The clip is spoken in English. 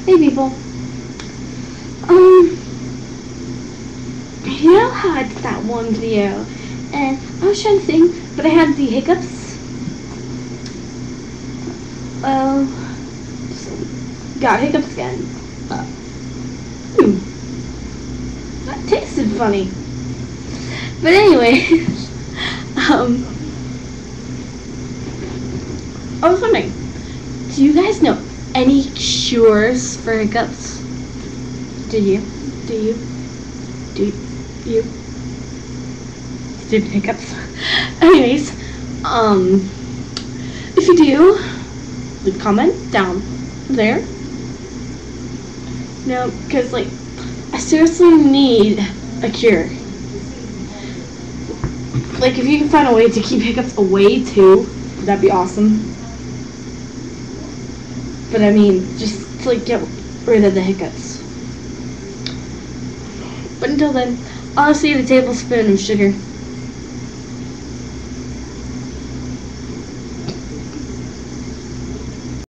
Hey people. You know how I did that one video and I was trying to think, but I had the hiccups? Well, got hiccups again. That tasted funny. But anyway, I was wondering, do you guys know any cures for hiccups? Do you? Stupid hiccups. Anyways, if you do, leave a comment down there. No, because like, I seriously need a cure. Like, if you can find a way to keep hiccups away too, that'd be awesome. But I mean, just to like get rid of the hiccups. But until then, I'll see you at a tablespoon of sugar.